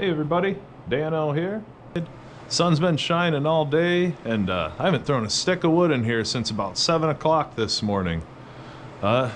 Hey everybody, Dano here. Sun's been shining all day and I haven't thrown a stick of wood in here since about 7 o'clock this morning. You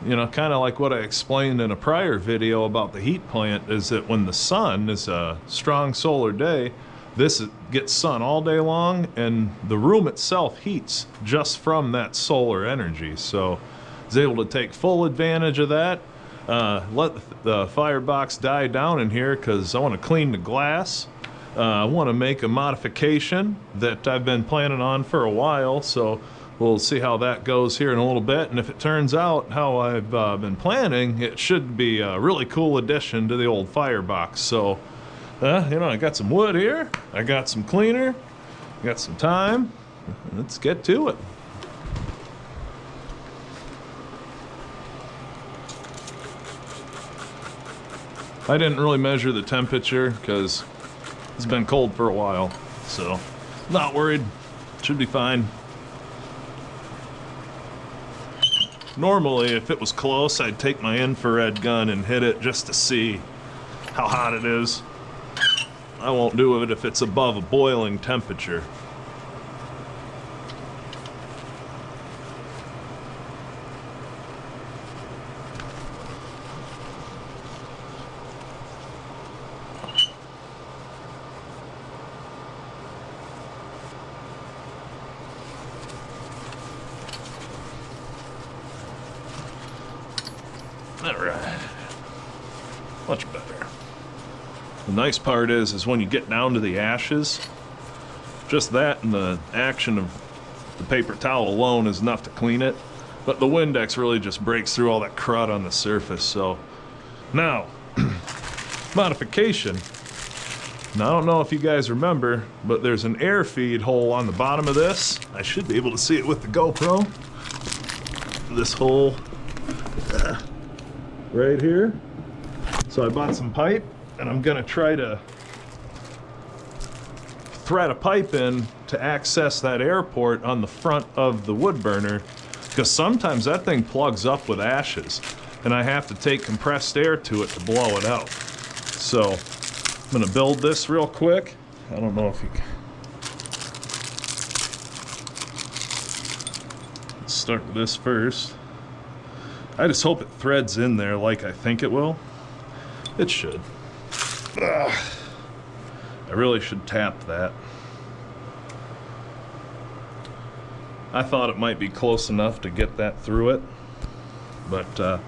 know, kind of like what I explained in a prior video about the heat plant, is that when the sun is a strong solar day, this gets sun all day long and the room itself heats just from that solar energy. So I was able to take full advantage of that. Let the firebox die down in here because I want to clean the glass. I want to make a modification that I've been planning on for a while, so we'll see how that goes here in a little bit. And if it turns out how I've been planning, it should be a really cool addition to the old firebox. So, you know, I got some wood here, I got some cleaner, I got some time. Let's get to it. I didn't really measure the temperature because it's been cold for a while, so not worried. Should be fine. Normally, if it was close, I'd take my infrared gun and hit it just to see how hot it is. I won't do it if it's above a boiling temperature. Alright, much better. The nice part is when you get down to the ashes, just that and the action of the paper towel alone is enough to clean it, but the Windex really just breaks through all that crud on the surface. So now, modification. Now I don't know if you guys remember, but there's an air feed hole on the bottom of this. I should be able to see it with the GoPro. This hole right here. So I bought some pipe and I'm gonna try to thread a pipe in to access that air port on the front of the wood burner, because sometimes that thing plugs up with ashes and I have to take compressed air to it to blow it out. So I'm gonna build this real quick. I don't know if you can. Let's start with this first. I just hope it threads in there like I think it will. It should. Ugh. I really should tap that. I thought it might be close enough to get that through it, but I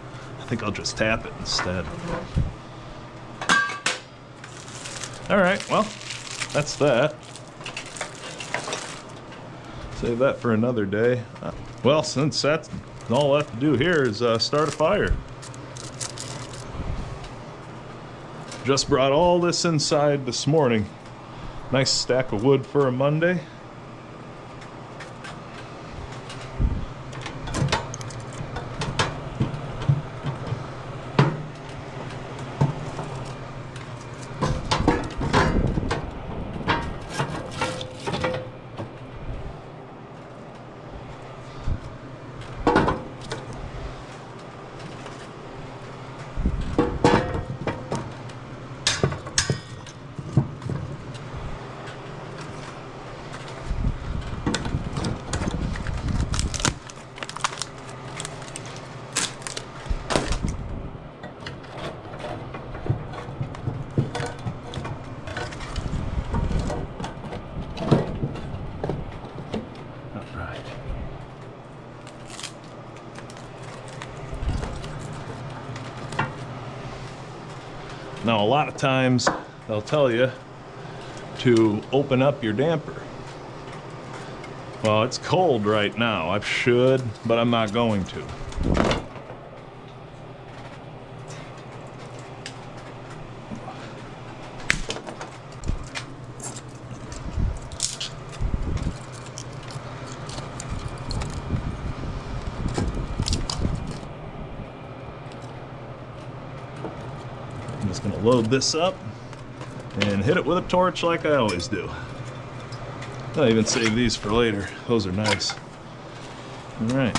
think I'll just tap it instead. Alright, well, that's that. Save that for another day. Well, since that's all left to do here is start a fire. Just brought all this inside this morning. Nice stack of wood for a Monday. Now, a lot of times they'll tell you to open up your damper. Well, it's cold right now. I should, but I'm not going to. I'm just gonna load this up and hit it with a torch like I always do. I'll even save these for later. Those are nice. All right.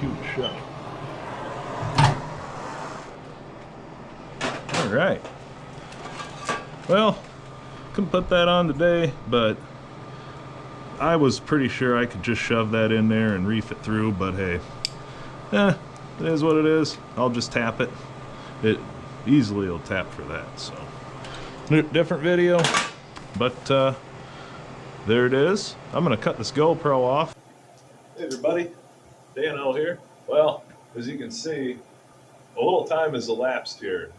huge shot. All right. Well, couldn't put that on today, but I was pretty sure I could just shove that in there and reef it through, but hey, it is what it is. I'll just tap it. It easily will tap for that, so. Different video, but there it is. I'm gonna cut this GoPro off. Hey everybody, Dan here. Well, as you can see, a little time has elapsed here.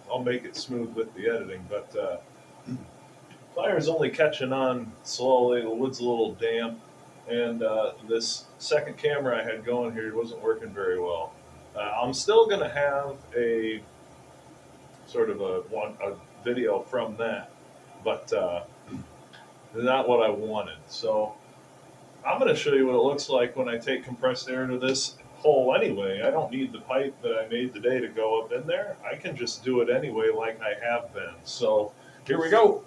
I'll make it smooth with the editing, but fire's only catching on slowly. The wood's a little damp, and this second camera I had going here wasn't working very well. I'm still gonna have a sort of a video from that, but not what I wanted. So I'm going to show you what it looks like when I take compressed air to this hole anyway. I don't need the pipe that I made today to go up in there. I can just do it anyway like I have been. So here we go.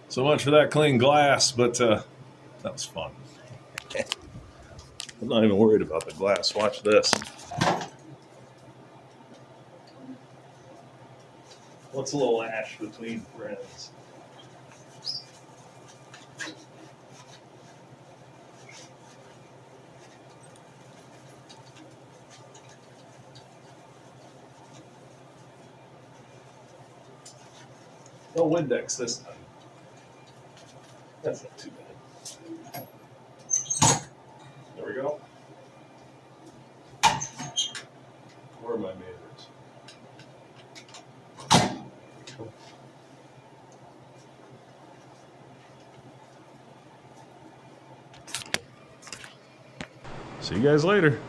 So much for that clean glass, but that was fun. I'm not even worried about the glass. Watch this. What's a little ash between friends? No Windex this time. That's not too bad. There we go. Where are my neighbors? See you guys later.